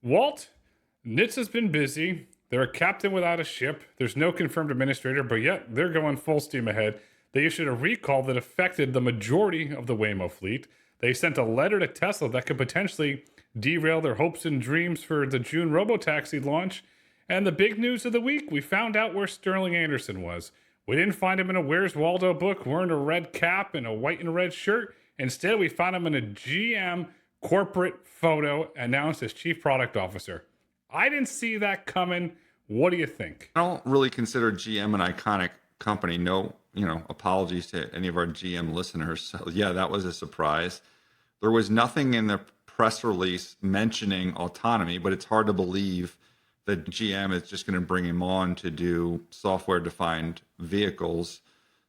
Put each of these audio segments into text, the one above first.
Walt, NHTSA's been busy. They're a captain without a ship. There's no confirmed administrator, but yet they're going full steam ahead. They issued a recall that affected the majority of the Waymo fleet. They sent a letter to Tesla that could potentially derail their hopes and dreams for the June Robotaxi launch. And the big news of the week, we found out where Sterling Anderson was. We didn't find him in a Where's Waldo book wearing a red cap and a white and red shirt. Instead, we found him in a GM corporate photo announced as Chief Product Officer. I didn't see that coming. What do you think? I don't really consider GM an iconic company. No, apologies to any of our GM listeners. So yeah, that was a surprise. There was nothing in the press release mentioning autonomy, but it's hard to believe that GM is just going to bring him on to do software-defined vehicles.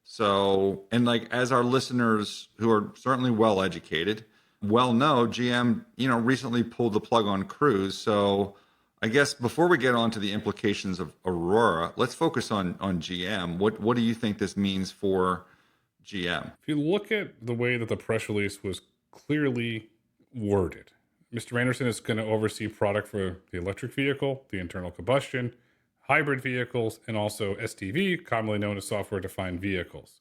So, and like as our listeners who are certainly well educated, well know, GM, recently pulled the plug on Cruise. So I guess before we get on to the implications of Aurora, let's focus on GM. What do you think this means for GM? If you look at the way that the press release was clearly worded, Mr. Anderson is going to oversee product for the electric vehicle, the internal combustion, hybrid vehicles, and also SDV, commonly known as software-defined vehicles.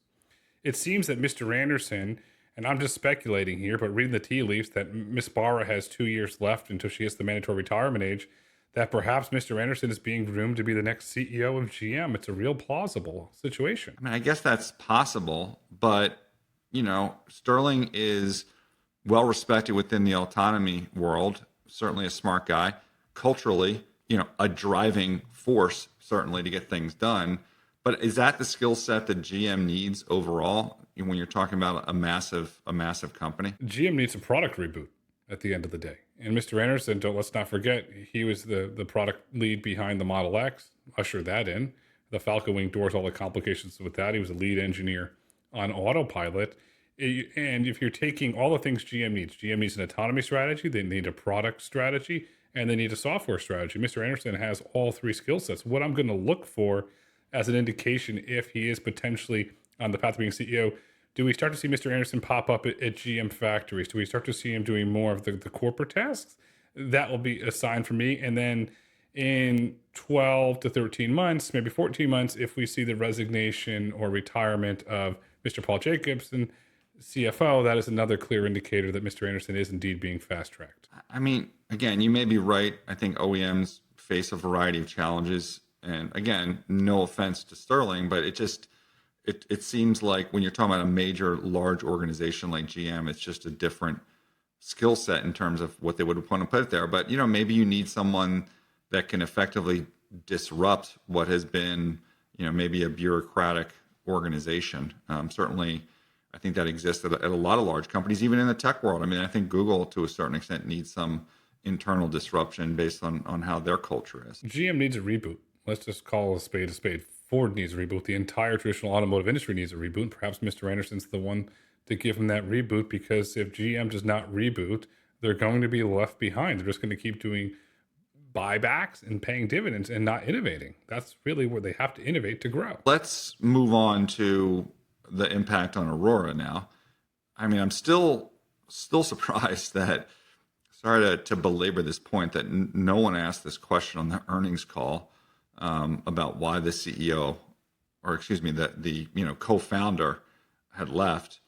It seems that Mr. Anderson, and I'm just speculating here, but reading the tea leaves, that Miss Barra has 2 years left until she hits the mandatory retirement age, that perhaps Mr. Anderson is being groomed to be the next CEO of GM. It's a real plausible situation. I mean, I guess that's possible, but, Sterling is well respected within the autonomy world, certainly a smart guy, culturally, a driving force, certainly, to get things done. But is that the skill set that GM needs overall when you're talking about a massive company? GM needs a product reboot at the end of the day. And Mr. Anderson, let's not forget, he was the product lead behind the Model X, ushered that in. The Falcon Wing doors, all the complications with that. He was a lead engineer on autopilot. And if you're taking all the things GM needs an autonomy strategy, they need a product strategy, and they need a software strategy. Mr. Anderson has all three skill sets. What I'm going to look for as an indication if he is potentially on the path to being CEO, do we start to see Mr. Anderson pop up at GM factories? Do we start to see him doing more of the corporate tasks? That will be a sign for me. And then in 12 to 13 months, maybe 14 months, if we see the resignation or retirement of Mr. Paul Jacobson, CFO, that is another clear indicator that Mr. Anderson is indeed being fast-tracked. I mean, again, you may be right. I think OEMs face a variety of challenges. And again, no offense to Sterling, but it seems like when you're talking about a major, large organization like GM, it's just a different skill set in terms of what they would want to put there. But, maybe you need someone that can effectively disrupt what has been, maybe a bureaucratic organization. Certainly, I think that exists at a lot of large companies, even in the tech world. I mean, I think Google, to a certain extent, needs some internal disruption based on how their culture is. GM needs a reboot. Let's just call a spade a spade. Ford needs a reboot. The entire traditional automotive industry needs a reboot. Perhaps Mr. Anderson's the one to give him that reboot, because if GM does not reboot, they're going to be left behind. They're just going to keep doing buybacks and paying dividends and not innovating. That's really where they have to innovate to grow. Let's move on to the impact on Aurora now. I mean, I'm still surprised that, sorry to belabor this point, that no one asked this question on the earnings call about why the CEO, or excuse me, the co-founder had left.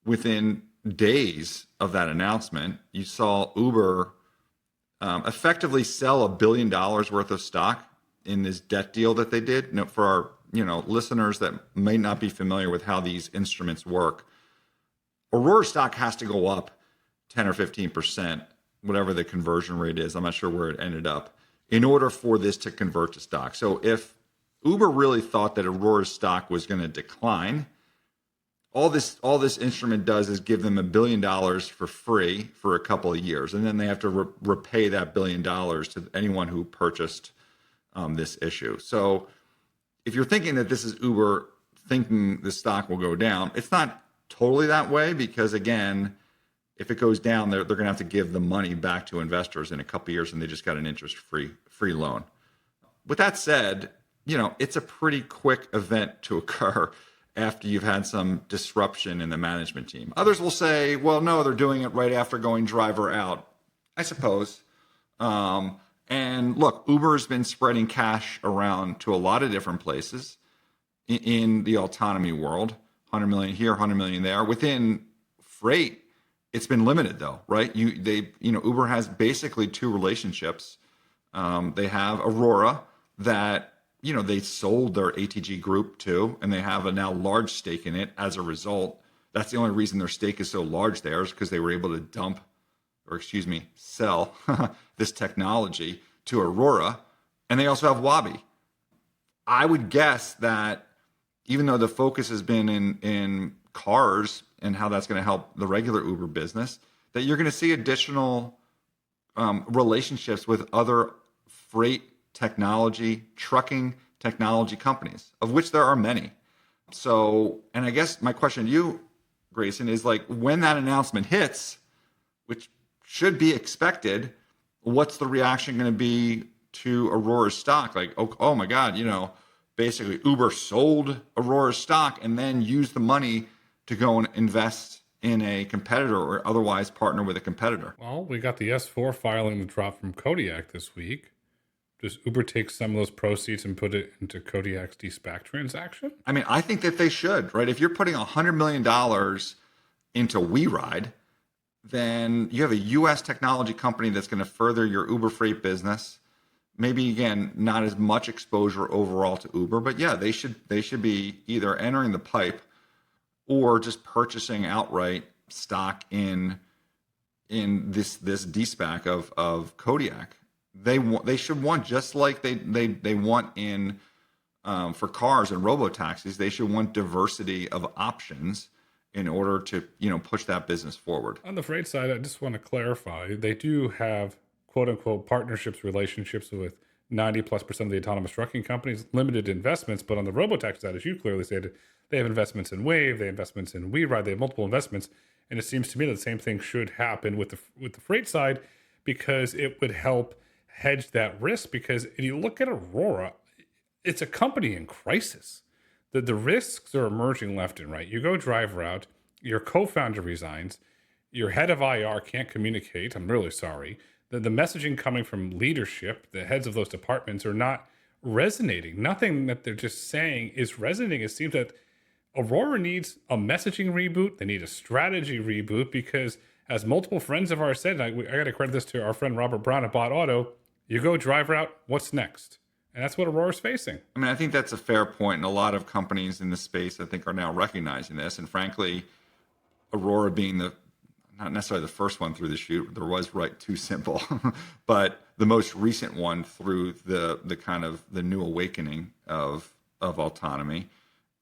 Within days of that announcement, you saw Uber effectively sell $1 billion worth of stock in this debt deal that they did. For our listeners that may not be familiar with how these instruments work, Aurora stock has to go up 10 or 15%, whatever the conversion rate is. I'm not sure where it ended up, in order for this to convert to stock. So if Uber really thought that Aurora's stock was going to decline, all this instrument does is give them $1 billion for free for a couple of years, and then they have to repay that $1 billion to anyone who purchased this issue. So if you're thinking that this is Uber thinking the stock will go down, it's not totally that way, because again, if it goes down, they're going to have to give the money back to investors in a couple of years, and they just got an interest-free loan. With that said, it's a pretty quick event to occur after you've had some disruption in the management team. Others will say, well, no, they're doing it right after going driver out. I suppose. And look, Uber has been spreading cash around to a lot of different places in the autonomy world. 100 million here, 100 million there. Within freight, it's been limited though, right? Uber has basically two relationships. They have Aurora that, they sold their ATG group to, and they have a now large stake in it as a result. That's the only reason their stake is so large there, is because they were able to sell this technology to Aurora. And they also have Wabi. I would guess that even though the focus has been in cars and how that's going to help the regular Uber business, that you're going to see additional relationships with other freight technology, trucking technology companies, of which there are many. So, and I guess my question to you, Grayson, is like, when that announcement hits, which should be expected, what's the reaction going to be to Aurora's stock? Like, oh my God, basically Uber sold Aurora's stock and then used the money to go and invest in a competitor or otherwise partner with a competitor. Well, we got the S4 filing to drop from Kodiak this week. Does Uber take some of those proceeds and put it into Kodiak's de-SPAC transaction? I mean, I think that they should, right? If you're putting $100 million into WeRide, then you have a U.S. technology company that's going to further your Uber freight business. Maybe, again, not as much exposure overall to Uber, but yeah, they should be either entering the pipe or just purchasing outright stock in this de-SPAC of Kodiak. They should want, just like they want in for cars and robotaxis, they should want diversity of options in order to push that business forward. On the freight side, I just want to clarify, they do have quote unquote partnerships, relationships with 90+% of the autonomous trucking companies, limited investments. But on the robotaxi side, as you clearly stated, they have investments in Wayve, they have investments in WeRide, they have multiple investments. And it seems to me that the same thing should happen with the freight side, because it would help hedge that risk. Because if you look at Aurora, it's a company in crisis. The risks are emerging left and right. You go drive route, your co-founder resigns, your head of IR can't communicate. I'm really sorry. The messaging coming from leadership, the heads of those departments, are not resonating. Nothing that they're just saying is resonating. It seems that Aurora needs a messaging reboot. They need a strategy reboot, because as multiple friends of ours said, and I got to credit this to our friend Robert Brown at Bot Auto, you go drive route, what's next? And that's what Aurora's facing. I mean, I think that's a fair point, and a lot of companies in this space, I think, are now recognizing this. And frankly, Aurora being not necessarily the first one through the chute, there was Right Too Simple, but the most recent one through the kind of the new awakening of autonomy.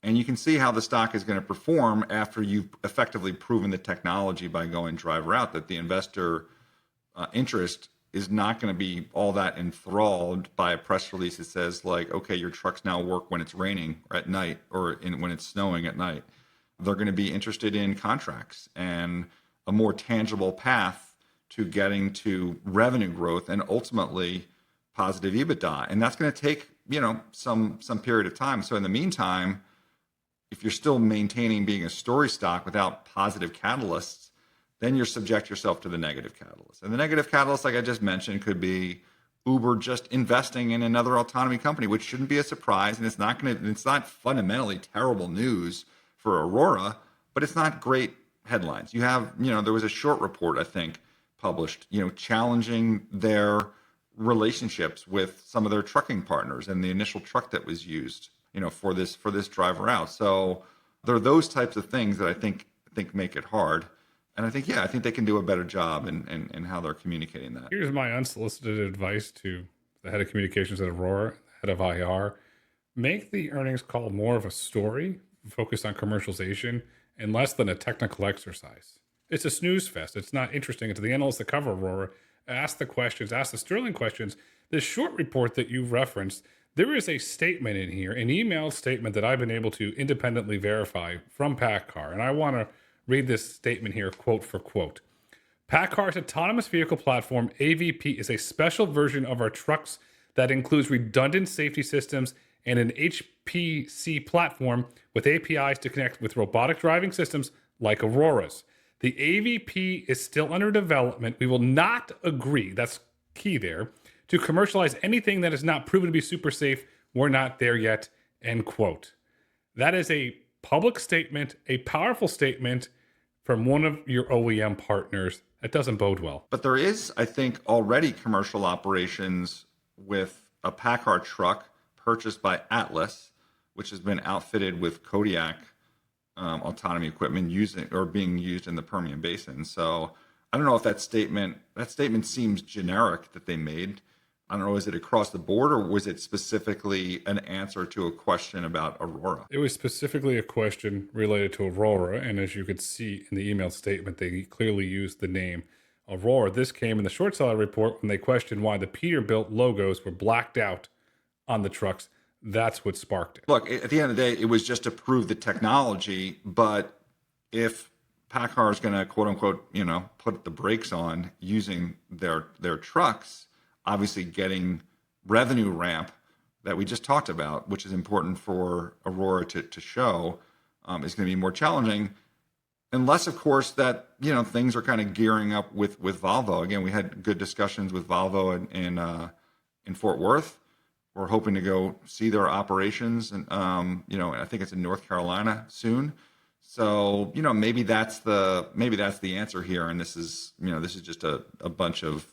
And you can see how the stock is going to perform after you've effectively proven the technology by going drive route, that the investor interest is not going to be all that enthralled by a press release that says, like, okay, your trucks now work when it's raining or at night, or when it's snowing at night. They're going to be interested in contracts and a more tangible path to getting to revenue growth and ultimately positive EBITDA. And that's going to take, some period of time. So in the meantime, if you're still maintaining being a story stock without positive catalysts, then you subject yourself to the negative catalyst. And the negative catalyst, like I just mentioned, could be Uber just investing in another autonomy company, which shouldn't be a surprise. And it's not fundamentally terrible news for Aurora, but it's not great headlines. You have, there was a short report, I think, published, challenging their relationships with some of their trucking partners and the initial truck that was used, for this driver out. So there are those types of things that I think make it hard. And I think they can do a better job in how they're communicating that. Here's my unsolicited advice to the head of communications at Aurora, head of IR. Make the earnings call more of a story, focused on commercialization, and less than a technical exercise. It's a snooze fest. It's not interesting. It's the analysts that cover Aurora. Ask the questions, ask the Sterling questions. This short report that you referenced, there is a statement in here, an email statement that I've been able to independently verify from PACCAR. And I want to read this statement here, quote for quote. PACCAR's autonomous vehicle platform, EVP, is a special version of our trucks that includes redundant safety systems and an HPC platform with APIs to connect with robotic driving systems like Aurora's. The EVP is still under development. We will not agree, that's key there, to commercialize anything that is not proven to be super safe. We're not there yet, end quote. That is a public statement, a powerful statement from one of your OEM partners. That doesn't bode well. But there is, I think, already commercial operations with a PACCAR truck purchased by Atlas, which has been outfitted with Kodiak autonomy equipment being used in the Permian Basin. So I don't know if that statement seems generic that they made. I don't know, is it across the board, or was it specifically an answer to a question about Aurora? It was specifically a question related to Aurora, and as you could see in the email statement, they clearly used the name Aurora. This came in the short seller report when they questioned why the Peterbilt logos were blacked out on the trucks. That's what sparked it. Look, at the end of the day, it was just to prove the technology, but if PACCAR is going to, quote unquote, put the brakes on using their trucks, obviously getting revenue ramp that we just talked about, which is important for Aurora to show, is going to be more challenging. Unless, of course, that, things are kind of gearing up with Volvo. Again, we had good discussions with Volvo in Fort Worth. We're hoping to go see their operations, and I think it's in North Carolina soon. So maybe that's the answer here, and this is just a bunch of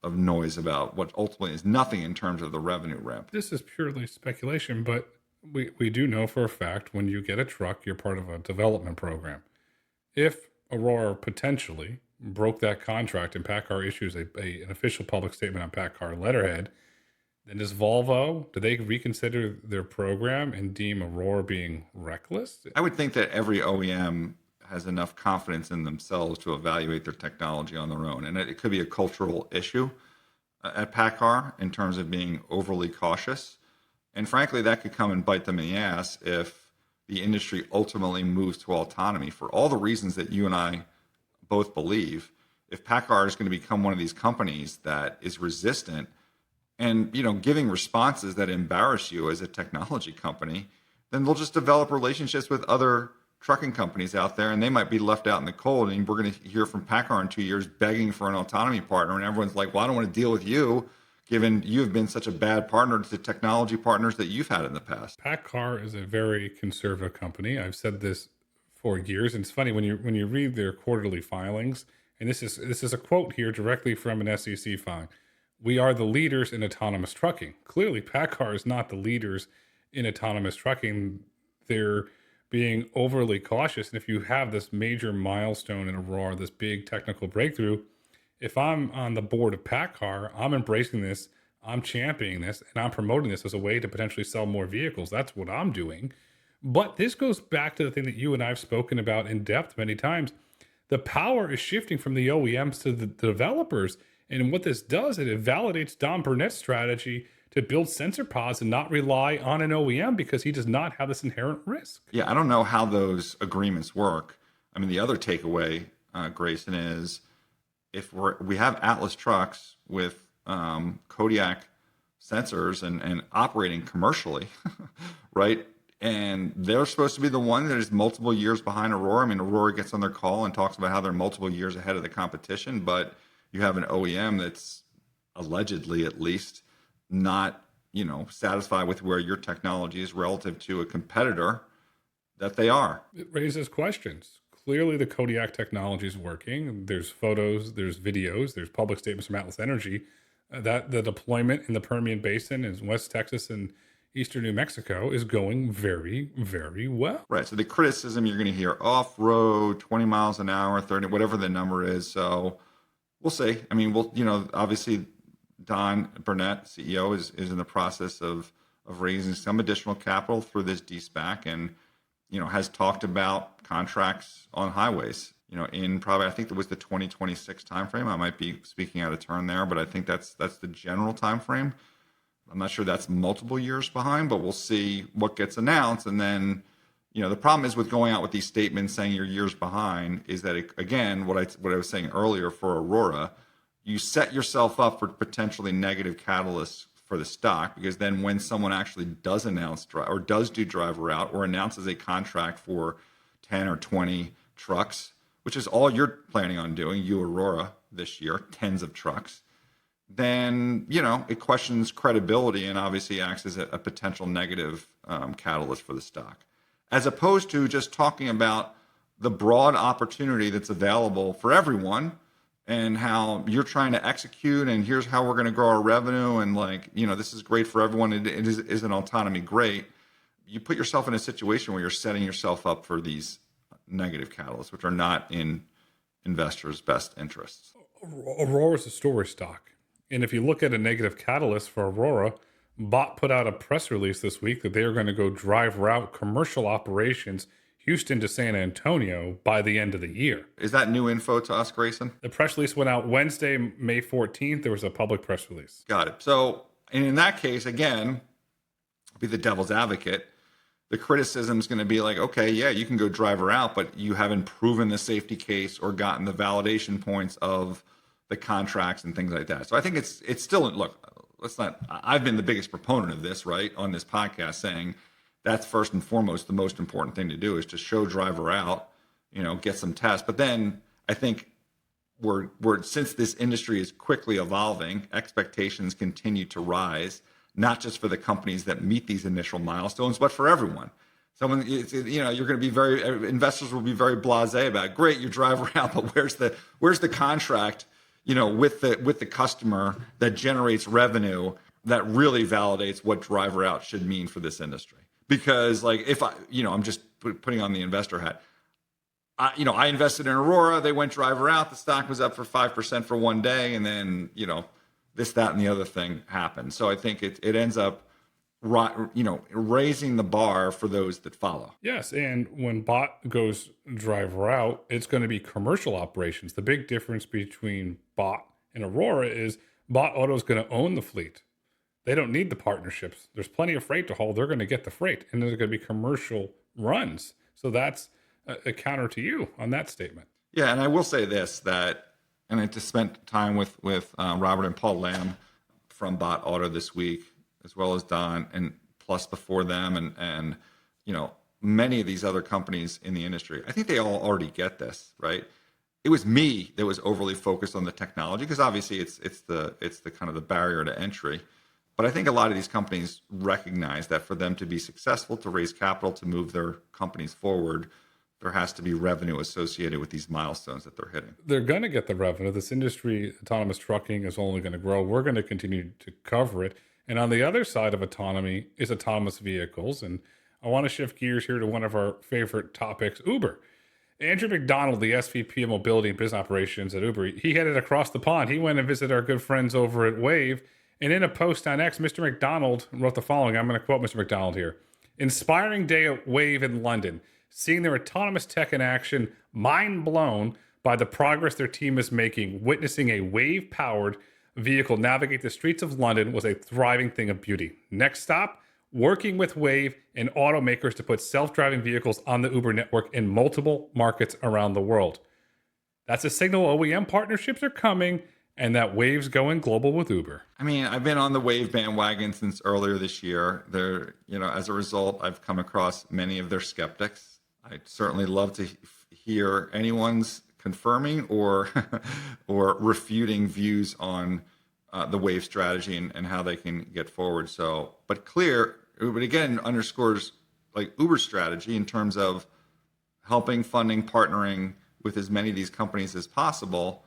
noise about what ultimately is nothing in terms of the revenue ramp. This is purely speculation, but we do know for a fact when you get a truck, you're part of a development program. If Aurora potentially broke that contract and PACCAR issues an official public statement on PACCAR letterhead, then does Volvo, do they reconsider their program and deem Aurora being reckless? I would think that every OEM has enough confidence in themselves to evaluate their technology on their own. And it could be a cultural issue at PACCAR in terms of being overly cautious. And frankly, that could come and bite them in the ass if the industry ultimately moves to autonomy for all the reasons that you and I both believe. If PACCAR is going to become one of these companies that is resistant and, giving responses that embarrass you as a technology company, then they'll just develop relationships with other trucking companies out there, and they might be left out in the cold. And we're going to hear from PACCAR in 2 years begging for an autonomy partner, and everyone's like, well, I don't want to deal with you, given you've been such a bad partner to the technology partners that you've had in the past. PACCAR is a very conservative company. I've said this for years, and it's funny when you read their quarterly filings, and this is a quote here directly from an SEC filing. We are the leaders in autonomous trucking. Clearly, PACCAR is not the leaders in autonomous trucking. They're being overly cautious. And if you have this major milestone in Aurora, this big technical breakthrough, if I'm on the board of PACCAR, I'm embracing this, I'm championing this, and I'm promoting this as a way to potentially sell more vehicles. That's what I'm doing. But this goes back to the thing that you and I have spoken about in depth many times. The power is shifting from the OEMs to the developers. And what this does, it validates Don Burnett's strategy to build sensor pods and not rely on an OEM because he does not have this inherent risk. Yeah, I don't know how those agreements work. I mean, the other takeaway, Grayson, is if we have Atlas trucks with Kodiak sensors and operating commercially, right? And they're supposed to be the one that is multiple years behind Aurora. I mean, Aurora gets on their call and talks about how they're multiple years ahead of the competition, but you have an OEM that's allegedly, at least, not satisfied with where your technology is relative to a competitor that they are. It raises questions. Clearly the Kodiak technology is working. There's photos, there's videos, there's public statements from Atlas Energy that the deployment in the Permian Basin in West Texas and eastern New Mexico is going very, very well. Right. So the criticism you're going to hear off-road, 20 miles an hour, 30, whatever the number is. So we'll see. I mean, obviously Don Burnett, CEO, is in the process of raising some additional capital through this de-SPAC, and has talked about contracts on highways. In probably, I think it was the 2026 timeframe. I might be speaking out of turn there, but I think that's the general timeframe. I'm not sure that's multiple years behind, but we'll see what gets announced. And then, the problem is with going out with these statements saying you're years behind is that again, what I was saying earlier for Aurora, you set yourself up for potentially negative catalysts for the stock, because then when someone actually does announce or does do driver out or announces a contract for 10 or 20 trucks, which is all you're planning on doing, you Aurora, this year, tens of trucks, then, it questions credibility and obviously acts as a potential negative catalyst for the stock. As opposed to just talking about the broad opportunity that's available for everyone and how you're trying to execute and here's how we're going to grow our revenue and this is great for everyone. It is an autonomy great. You put yourself in a situation where you're setting yourself up for these negative catalysts, which are not in investors' best interests. Aurora is a storage stock. And if you look at a negative catalyst for Aurora, Bot put out a press release this week that they are going to go drive route commercial operations Houston to San Antonio by the end of the year. Is that new info to us, Grayson? The press release went out Wednesday, May 14th. There was a public press release. Got it. So, and in that case, again, be the devil's advocate. The criticism is going to be like, okay, yeah, you can go drive her out, but you haven't proven the safety case or gotten the validation points of the contracts and things like that. So I think it's still, look, I've been the biggest proponent of this, right, on this podcast, saying that's first and foremost the most important thing to do is to show driver out, get some tests. But then I think we're since this industry is quickly evolving, expectations continue to rise, not just for the companies that meet these initial milestones, but for everyone. You're going to be investors will be very blasé about, great, you drive around, but where's the contract, with the customer that generates revenue that really validates what driver out should mean for this industry? Because if I'm just putting on the investor hat, I invested in Aurora, they went driver out, the stock was up for 5% for one day, and then, this, that, and the other thing happened. So I think it ends up, raising the bar for those that follow. Yes, and when Bot goes driver out, it's going to be commercial operations. The big difference between Bot and Aurora is Bot Auto is going to own the fleet. They don't need the partnerships. There's plenty of freight to haul. They're going to get the freight, and there's going to be commercial runs. So that's a counter to you on that statement. Yeah, and I will say this, and I just spent time with Robert and Paul Lamb from Bot Auto this week, as well as Don, and plus before them, and many of these other companies in the industry. I think they all already get this, right? It was me that was overly focused on the technology because obviously it's the kind of the barrier to entry. But I think a lot of these companies recognize that for them to be successful, to raise capital, to move their companies forward, there has to be revenue associated with these milestones that they're hitting. They're going to get the revenue. This industry, autonomous trucking, is only going to grow. We're going to continue to cover it. And on the other side of autonomy is autonomous vehicles. And I want to shift gears here to one of our favorite topics, Uber. Andrew McDonald, the SVP of Mobility and Business Operations at Uber, he headed across the pond. He went and visited our good friends over at Wayve. And in a post on X, Mr. McDonald wrote the following. I'm going to quote Mr. McDonald here. Inspiring day at Wayve in London. Seeing their autonomous tech in action, mind blown by the progress their team is making. Witnessing a Wayve-powered vehicle navigate the streets of London was a thriving thing of beauty. Next stop, working with Wayve and automakers to put self-driving vehicles on the Uber network in multiple markets around the world. That's a signal OEM partnerships are coming and that Wayve's going global with Uber. I mean, I've been on the Wayve bandwagon since earlier this year. As a result, I've come across many of their skeptics. I'd certainly love to hear anyone's confirming or refuting views on the Wayve strategy and how they can get forward. But again, underscores Uber's strategy in terms of helping, funding, partnering with as many of these companies as possible,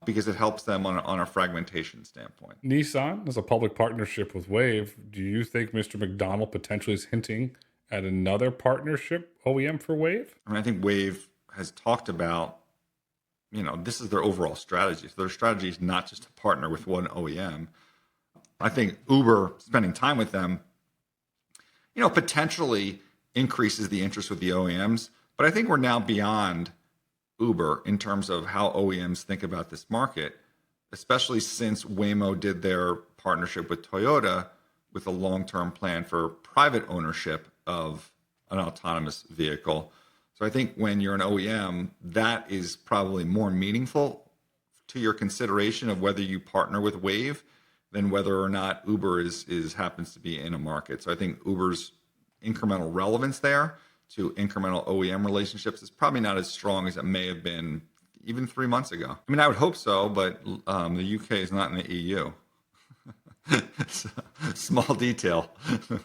because it helps them on a fragmentation standpoint. Nissan is a public partnership with Wayve. Do you think Mr. McDonald potentially is hinting at another partnership OEM for Wayve? I mean, I think Wayve has talked about, this is their overall strategy. So their strategy is not just to partner with one OEM. I think Uber spending time with them, potentially increases the interest with the OEMs. But I think we're now beyond Uber in terms of how OEMs think about this market, especially since Waymo did their partnership with Toyota with a long-term plan for private ownership of an autonomous vehicle. So I think when you're an OEM, that is probably more meaningful to your consideration of whether you partner with Wayve than whether or not Uber happens to be in a market. So I think Uber's incremental relevance there to incremental OEM relationships is probably not as strong as it may have been even 3 months ago. I mean, I would hope so, but the UK is not in the EU. Small detail.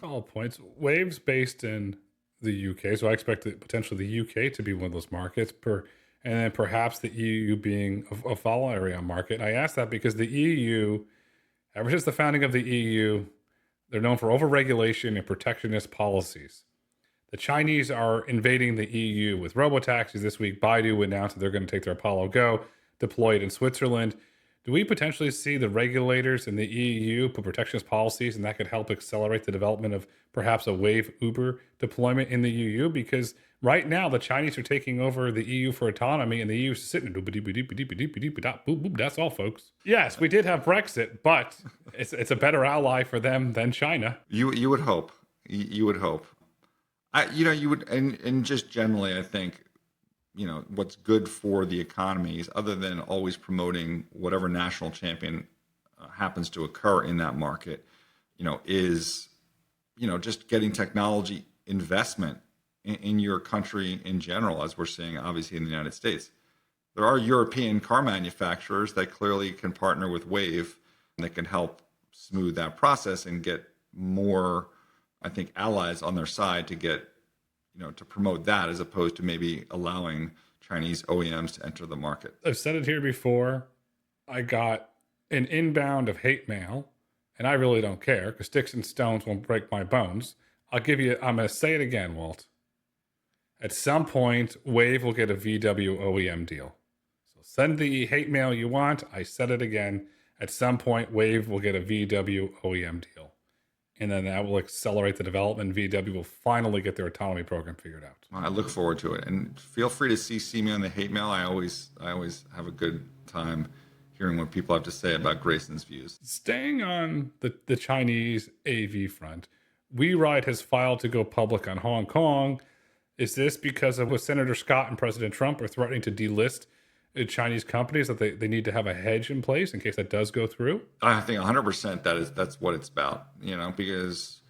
All points. Wave's based in the UK, so I expect that potentially the UK to be one of those markets, and then perhaps the EU being a follow area market. I ask that because the EU, ever since the founding of the EU, they're known for overregulation and protectionist policies. The Chinese are invading the EU with robotaxis this week. Baidu announced that they're going to take their Apollo Go, deploy it in Switzerland. Do we potentially see the regulators in the EU put protectionist policies, and that could help accelerate the development of perhaps a Wayve Uber deployment in the EU? Because right now the Chinese are taking over the EU for autonomy, and the EU is sitting that's all, folks. Yes, we did have Brexit, but it's a better ally for them than China. You would hope. You would hope. You would, and just generally, I think, what's good for the economies, other than always promoting whatever national champion happens to occur in that market, is, just getting technology investment in your country in general, as we're seeing, obviously, in the United States. There are European car manufacturers that clearly can partner with Wayve and that can help smooth that process and get more, I think, allies on their side to get, to promote that, as opposed to maybe allowing Chinese OEMs to enter the market. I've said it here before. I got an inbound of hate mail, and I really don't care because sticks and stones won't break my bones. I'm going to say it again, Walt. At some point, Wayve will get a VW OEM deal. So send the hate mail you want. I said it again. At some point, Wayve will get a VW OEM deal. And then that will accelerate the development. VW will finally get their autonomy program figured out. I look forward to it. And feel free to CC me on the hate mail. I always have a good time hearing what people have to say about Grayson's views. Staying on the Chinese AV front, WeRide has filed to go public on Hong Kong. Is this because of what Senator Scott and President Trump are threatening to delist Chinese companies, that they need to have a hedge in place in case that does go through? I think 100% that's what it's about, because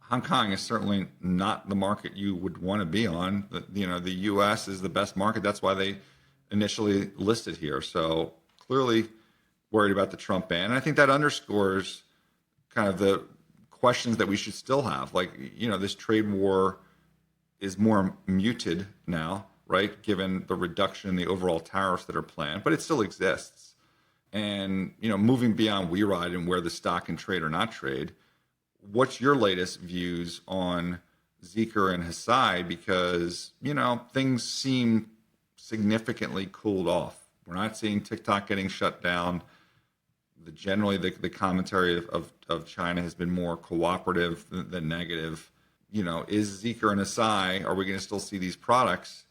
Hong Kong is certainly not the market you would want to be on. The U.S. is the best market. That's why they initially listed here. So clearly worried about the Trump ban. And I think that underscores kind of the questions that we should still have. Like, this trade war is more muted now, right? Given the reduction in the overall tariffs that are planned, but it still exists. And, moving beyond WeRide and where the stock can trade or not trade, what's your latest views on Zeekr and Hesai? Because, things seem significantly cooled off. We're not seeing TikTok getting shut down. Generally, the commentary of China has been more cooperative than negative. Is Zeekr and Hesai, are we going to still see these products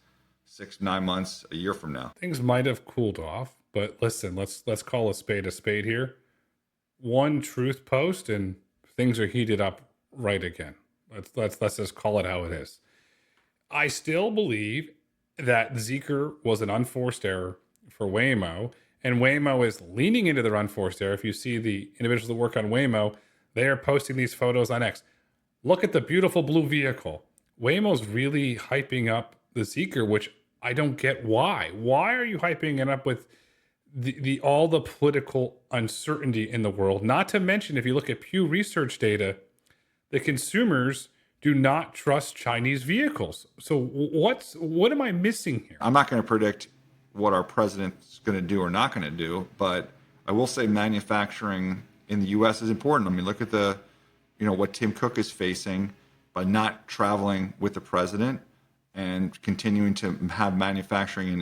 6-9 months, a year from now? Things might have cooled off, but listen, let's call a spade here. One truth post and things are heated up right again. Let's just call it how it is. I still believe that Zeekr was an unforced error for Waymo, and Waymo is leaning into their unforced error. If you see the individuals that work on Waymo, they are posting these photos on X. Look at the beautiful blue vehicle. Waymo's really hyping up the Zeekr, which I don't get why. Why are you hyping it up with all the political uncertainty in the world? Not to mention, if you look at Pew Research data, the consumers do not trust Chinese vehicles. So what am I missing here? I'm not going to predict what our president's going to do or not going to do, but I will say manufacturing in the U.S. is important. I mean, look at what Tim Cook is facing by not traveling with the president and continuing to have manufacturing in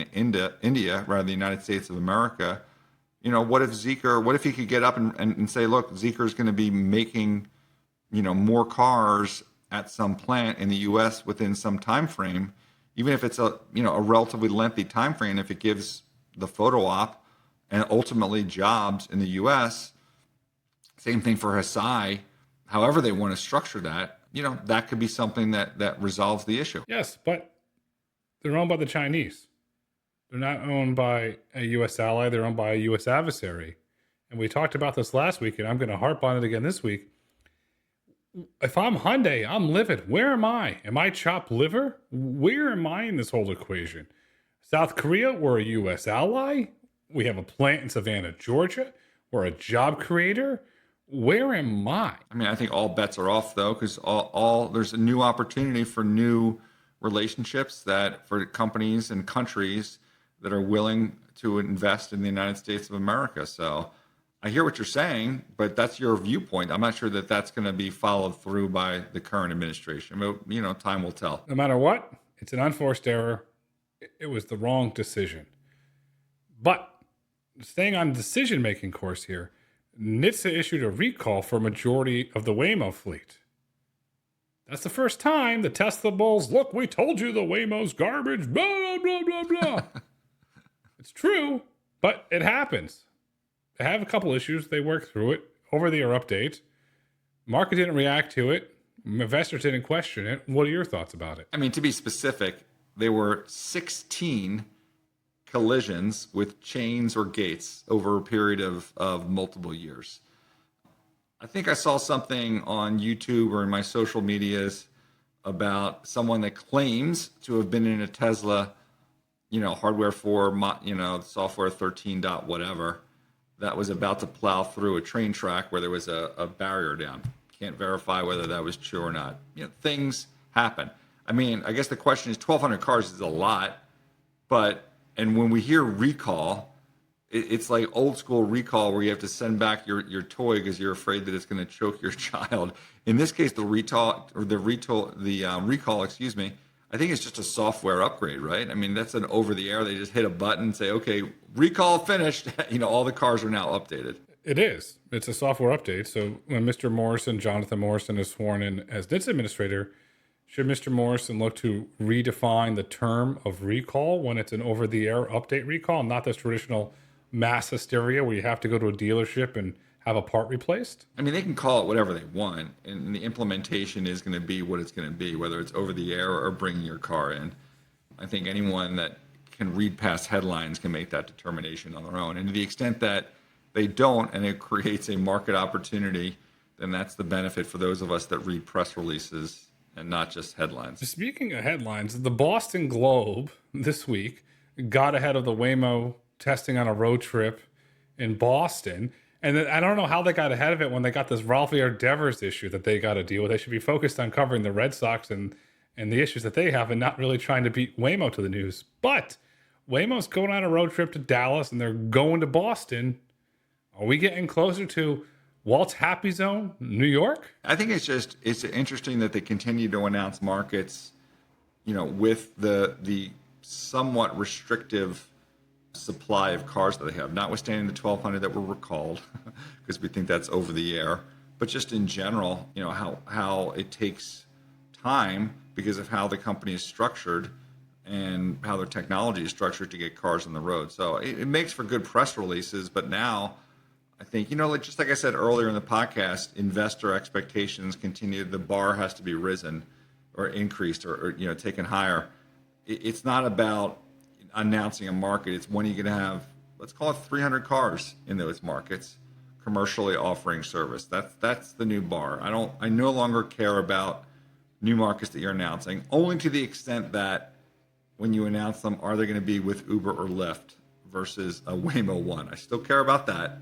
India rather than the United States of America. What if he could get up and say, look, Zeekr is going to be making, more cars at some plant in the U.S. within some time frame, even if it's a relatively lengthy time frame, if it gives the photo op and ultimately jobs in the U.S. Same thing for Hesai. However they want to structure that, that could be something that resolves the issue. Yes, but they're owned by the Chinese. They're not owned by a U.S. ally. They're owned by a U.S. adversary. And we talked about this last week, and I'm going to harp on it again this week. If I'm Hyundai, I'm livid. Where am I? Am I chopped liver? Where am I in this whole equation? South Korea, we're a U.S. ally. We have a plant in Savannah, Georgia. We're a job creator. Where am I? I mean, I think all bets are off though, because all there's a new opportunity for new relationships that for companies and countries that are willing to invest in the United States of America. So I hear what you're saying, but that's your viewpoint. I'm not sure that that's going to be followed through by the current administration. But time will tell. No matter what, it's an unforced error. It was the wrong decision. But staying on decision-making course here, NHTSA issued a recall for a majority of the Waymo fleet. That's the first time the Tesla bulls, look, we told you the Waymo's garbage, blah, blah, blah, blah. It's true, but it happens. They have a couple issues. They work through it. Over-the-air update. Market didn't react to it. Investors didn't question it. What are your thoughts about it? I mean, to be specific, there were 16 collisions with chains or gates over a period of multiple years. I think I saw something on YouTube or in my social medias about someone that claims to have been in a Tesla, hardware 4, software 13 dot whatever, that was about to plow through a train track where there was a barrier down. Can't verify whether that was true or not. Things happen. I mean, I guess the question is 1,200 cars is a lot, and when we hear recall, it's like old school recall where you have to send back your toy because you're afraid that it's going to choke your child. In this case, the recall, excuse me, I think it's just a software upgrade, right? I mean, that's an over the air. They just hit a button and say, okay, recall finished. All the cars are now updated. It is. It's a software update. So when Mr. Morrison, Jonathan Morrison, is sworn in as NHTSA administrator, should Mr. Morrison look to redefine the term of recall when it's an over-the-air update recall, not this traditional mass hysteria where you have to go to a dealership and have a part replaced? I mean, they can call it whatever they want, and the implementation is going to be what it's going to be, whether it's over the air or bringing your car in. I think anyone that can read past headlines can make that determination on their own. And to the extent that they don't, and it creates a market opportunity, then that's the benefit for those of us that read press releases and not just headlines. Speaking of headlines, the Boston Globe this week got ahead of the Waymo testing on a road trip in Boston. And I don't know how they got ahead of it when they got this Ralph Devers issue that they got to deal with. They should be focused on covering the Red Sox and the issues that they have and not really trying to beat Waymo to the news. But Waymo's going on a road trip to Dallas and they're going to Boston. Are we getting closer to Walt's Happy Zone, New York? I think it's interesting that they continue to announce markets, with the somewhat restrictive supply of cars that they have, notwithstanding the 1,200 that were recalled, because we think that's over the air, but just in general, how it takes time because of how the company is structured and how their technology is structured to get cars on the road. So it makes for good press releases, but now I think, just like I said earlier in the podcast, investor expectations continue. The bar has to be risen or increased or taken higher. It's not about announcing a market. It's when you're going to have, let's call it 300 cars in those markets, commercially offering service. That's the new bar. I no longer care about new markets that you're announcing, only to the extent that when you announce them, are they going to be with Uber or Lyft versus a Waymo One? I still care about that.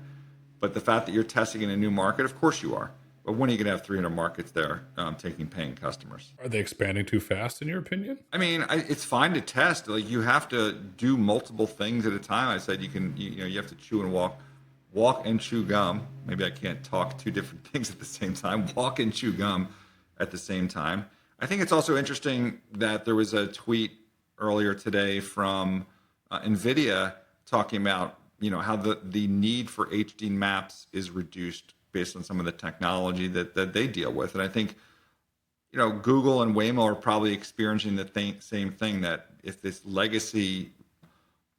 But the fact that you're testing in a new market, of course you are. But when are you going to have 300 markets there taking paying customers? Are they expanding too fast, in your opinion? I mean, it's fine to test. Like, you have to do multiple things at a time. I said you have to chew and walk and chew gum. Maybe I can't talk two different things at the same time. Walk and chew gum at the same time. I think it's also interesting that there was a tweet earlier today from NVIDIA talking about how the need for HD maps is reduced based on some of the technology that they deal with. And I think, Google and Waymo are probably experiencing the same thing, that if this legacy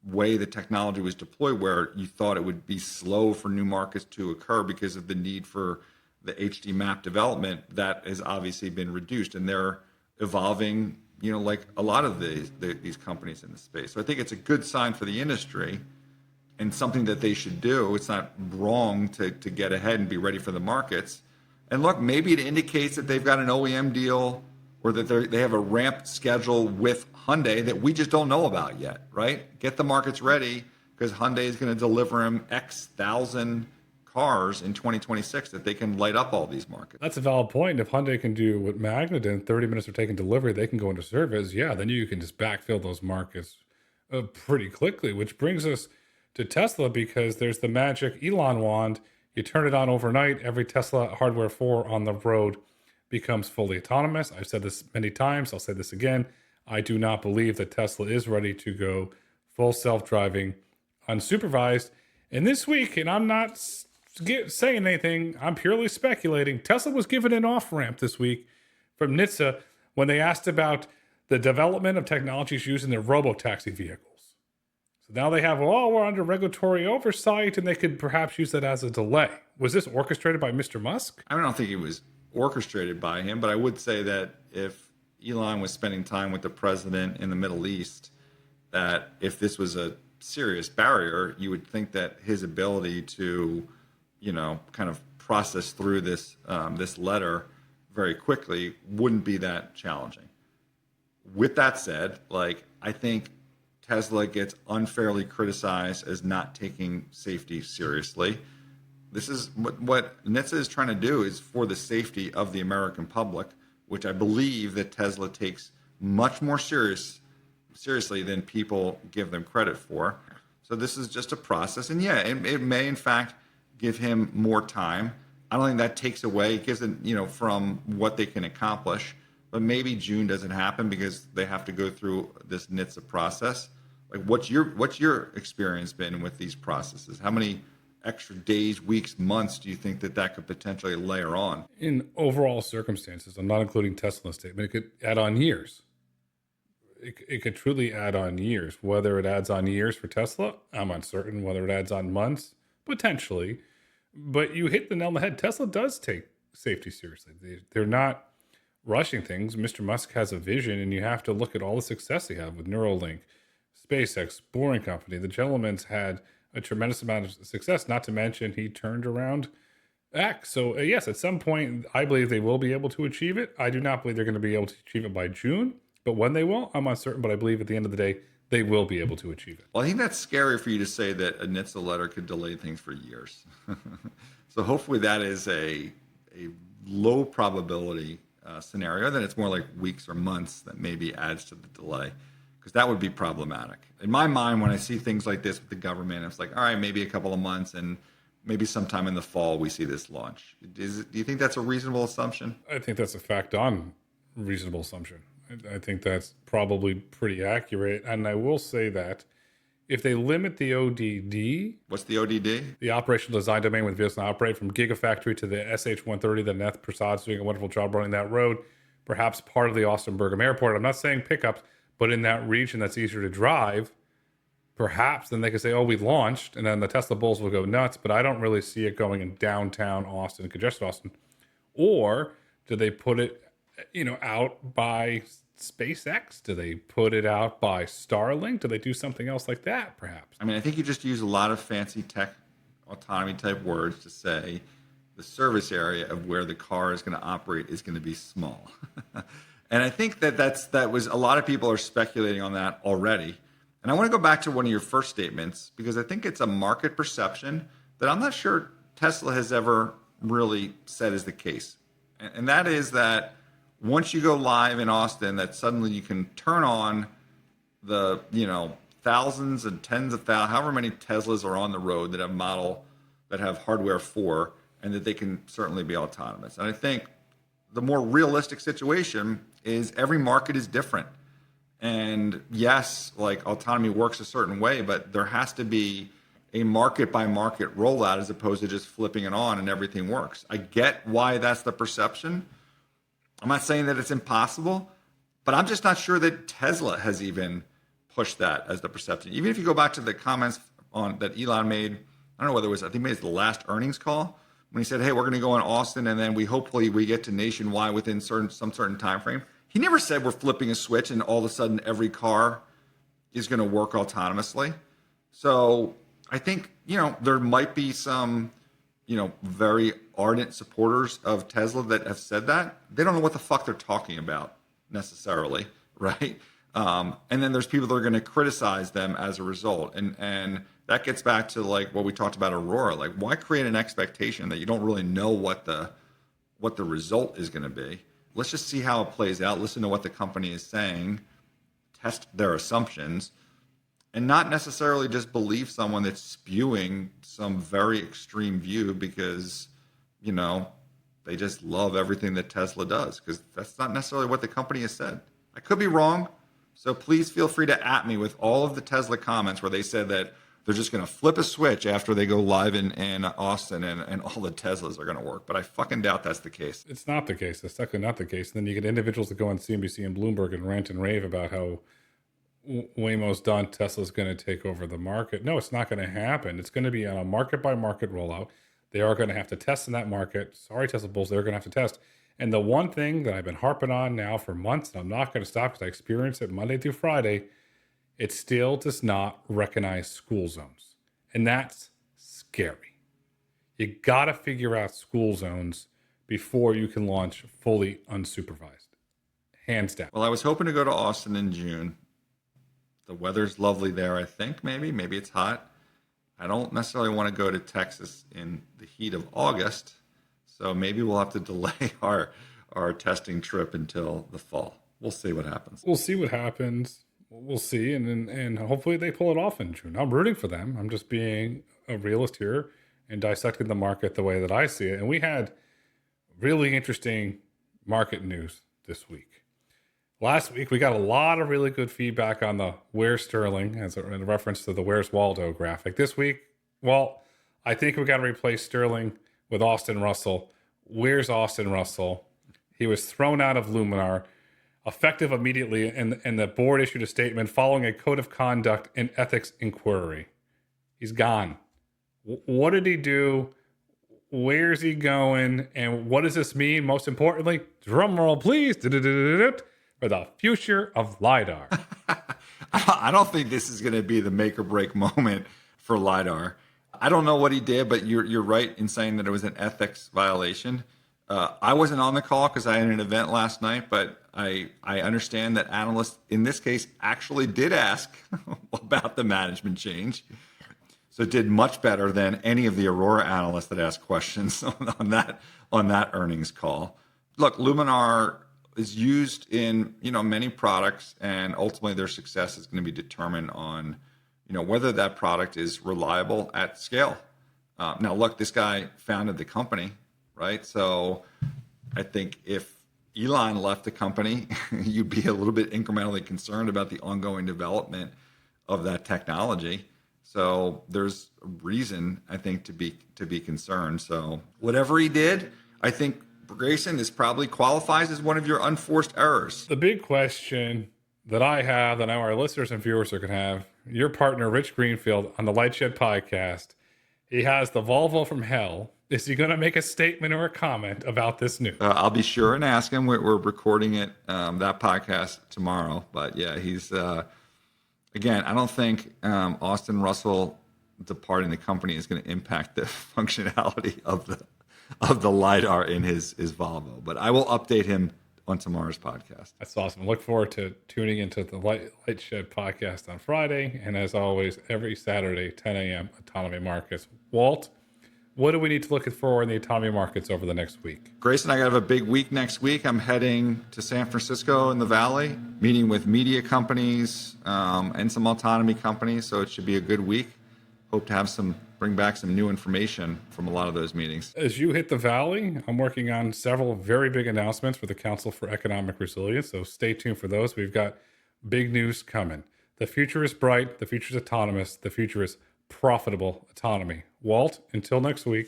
way the technology was deployed, where you thought it would be slow for new markets to occur because of the need for the HD map development, that has obviously been reduced. And they're evolving, like a lot of these companies in the space. So I think it's a good sign for the industry and something that they should do. It's not wrong to get ahead and be ready for the markets. And look, maybe it indicates that they've got an OEM deal or that they have a ramp schedule with Hyundai that we just don't know about yet, right? Get the markets ready because Hyundai is going to deliver them X thousand cars in 2026 that they can light up all these markets. That's a valid point. If Hyundai can do what Magna did in 30 minutes of taking delivery, they can go into service. Yeah, then you can just backfill those markets pretty quickly, which brings us to Tesla, because there's the magic Elon wand. You turn it on overnight, every Tesla hardware 4 on the road becomes fully autonomous. I've said this many times. I'll say this again. I do not believe that Tesla is ready to go full self-driving, unsupervised. And this week, and I'm not saying anything, I'm purely speculating, Tesla was given an off-ramp this week from NHTSA when they asked about the development of technologies used in their robotaxi vehicles. So now they have, we're under regulatory oversight, and they could perhaps use that as a delay. Was this orchestrated by Mr. Musk? I don't think it was orchestrated by him, but I would say that if Elon was spending time with the president in the Middle East, that if this was a serious barrier, you would think that his ability to, kind of process through this this letter very quickly wouldn't be that challenging. With that said, I think Tesla gets unfairly criticized as not taking safety seriously. This is what NHTSA is trying to do, is for the safety of the American public, which I believe that Tesla takes much more seriously than people give them credit for. So this is just a process. And yeah, it may in fact give him more time. I don't think that takes away, it gives it, from what they can accomplish. But maybe June doesn't happen because they have to go through this NHTSA process. What's your experience been with these processes? How many extra days, weeks, months do you think that could potentially layer on? In overall circumstances, I'm not including Tesla in the statement, it could add on years. It could truly add on years. Whether it adds on years for Tesla, I'm uncertain. Whether it adds on months, potentially. But you hit the nail on the head. Tesla does take safety seriously. They're not rushing things. Mr. Musk has a vision, and you have to look at all the success they have with Neuralink, SpaceX, Boring Company. The gentleman's had a tremendous amount of success, not to mention he turned around X. So yes, at some point, I believe they will be able to achieve it. I do not believe they're going to be able to achieve it by June, but when they will, I'm uncertain, but I believe at the end of the day, they will be able to achieve it. Well, I think that's scary for you to say that a NHTSA letter could delay things for years. So hopefully that is a low probability scenario, then it's more like weeks or months that maybe adds to the delay, because that would be problematic. In my mind, when I see things like this with the government, it's like, all right, maybe a couple of months, and maybe sometime in the fall we see this launch. Do you think that's a reasonable assumption? I think that's a fact on reasonable assumption. I think that's probably pretty accurate. And I will say that if they limit the ODD... What's the ODD? The operational design domain with vehicles that operate from Gigafactory to the SH-130, that Neth Prasad's doing a wonderful job running that road, perhaps part of the Austin Bergam Airport. I'm not saying pickups, but in that region that's easier to drive, perhaps then they could say, we launched, and then the Tesla bulls will go nuts, but I don't really see it going in downtown Austin, congested Austin. Or do they put it, out by SpaceX? Do they put it out by Starlink? Do they do something else like that, perhaps? I think you just use a lot of fancy tech autonomy type words to say the service area of where the car is going to operate is going to be small. And I think that was a lot of people are speculating on that already. And I want to go back to one of your first statements, because I think it's a market perception that I'm not sure Tesla has ever really said is the case. And that is that once you go live in Austin, that suddenly you can turn on the, thousands and tens of thousands, however many Teslas are on the road that have hardware 4, and that they can certainly be autonomous. And I think the more realistic situation is every market is different. And yes, autonomy works a certain way, but there has to be a market by market rollout as opposed to just flipping it on and everything works. I get why that's the perception. I'm not saying that it's impossible, but I'm just not sure that Tesla has even pushed that as the perception. Even if you go back to the comments that Elon made, I don't know whether it was, I think maybe it's the last earnings call, when he said, hey, we're going to go in Austin, and then hopefully we get to nationwide within some certain time frame. He never said we're flipping a switch and all of a sudden every car is going to work autonomously. So I think, there might be some, very ardent supporters of Tesla that have said that. They don't know what the fuck they're talking about necessarily, right? And then there's people that are going to criticize them as a result. And that gets back to like what we talked about Aurora. Like, why create an expectation that you don't really know what the result is going to be? Let's just see how it plays out. Listen to what the company is saying, test their assumptions, and not necessarily just believe someone that's spewing some very extreme view because, you know, they just love everything that Tesla does, because that's not necessarily what the company has said. I could be wrong. So please feel free to at me with all of the Tesla comments where they said that they're just going to flip a switch after they go live in Austin and all the Teslas are going to work. But I fucking doubt that's the case. It's not the case. It's definitely not the case. And then you get individuals that go on CNBC and Bloomberg and rant and rave about how Waymo's done, Tesla's going to take over the market. No, it's not going to happen. It's going to be on a market by market rollout. They are going to have to test in that market. Sorry, Tesla bulls, they're going to have to test. And the one thing that I've been harping on now for months, and I'm not going to stop because I experience it Monday through Friday, it still does not recognize school zones. And that's scary. You got to figure out school zones before you can launch fully unsupervised. Hands down. Well, I was hoping to go to Austin in June. The weather's lovely there, I think, maybe it's hot. I don't necessarily want to go to Texas in the heat of August, so maybe we'll have to delay our testing trip until the fall. We'll see what happens. We'll see what happens. We'll see, and hopefully they pull it off in June. I'm rooting for them. I'm just being a realist here and dissecting the market the way that I see it. And we had really interesting market news this week. Last week, we got a lot of really good feedback on the Where's Sterling as a reference to the Where's Waldo graphic. This week, well, I think we got to replace Sterling with Austin Russell. Where's Austin Russell? He was thrown out of Luminar, effective immediately, and the board issued a statement following a code of conduct and ethics inquiry. He's gone. What did he do? Where's he going? And what does this mean? Most importantly, drum roll, please. For the future of LiDAR. I don't think this is going to be the make or break moment for LiDAR. I don't know what he did, but you're right in saying that it was an ethics violation. I wasn't on the call because I had an event last night, but I understand that analysts in this case actually did ask about the management change. So it did much better than any of the Aurora analysts that asked questions on that earnings call. Look, Luminar is used in many products, and ultimately their success is going to be determined on whether that product is reliable at scale. Now, look, this guy founded the company, right? So I think if Elon left the company, you'd be a little bit incrementally concerned about the ongoing development of that technology. So there's a reason, I think, to be concerned. So whatever he did, I think Grayson, this probably qualifies as one of your unforced errors. The big question that I have, that I know our listeners and viewers are going to have, your partner, Rich Greenfield, on the Lightshed podcast, he has the Volvo from hell. Is he going to make a statement or a comment about this news? I'll be sure and ask him. We're recording it, that podcast tomorrow. But yeah, he's, again, I don't think Austin Russell departing the company is going to impact the functionality of the LiDAR in his Volvo. But I will update him on tomorrow's podcast. That's awesome. Look forward to tuning into the Lightshed podcast on Friday. And as always, every Saturday, 10 a.m., Autonomy Markets. Walt, what do we need to look for in the autonomy markets over the next week? Grayson, I got to have a big week next week. I'm heading to San Francisco in the Valley, meeting with media companies and some autonomy companies. So it should be a good week. Hope to bring back some new information from a lot of those meetings. As you hit the Valley, I'm working on several very big announcements for the Council for Economic Resilience. So stay tuned for those. We've got big news coming. The future is bright. The future is autonomous. The future is profitable autonomy. Walt, until next week.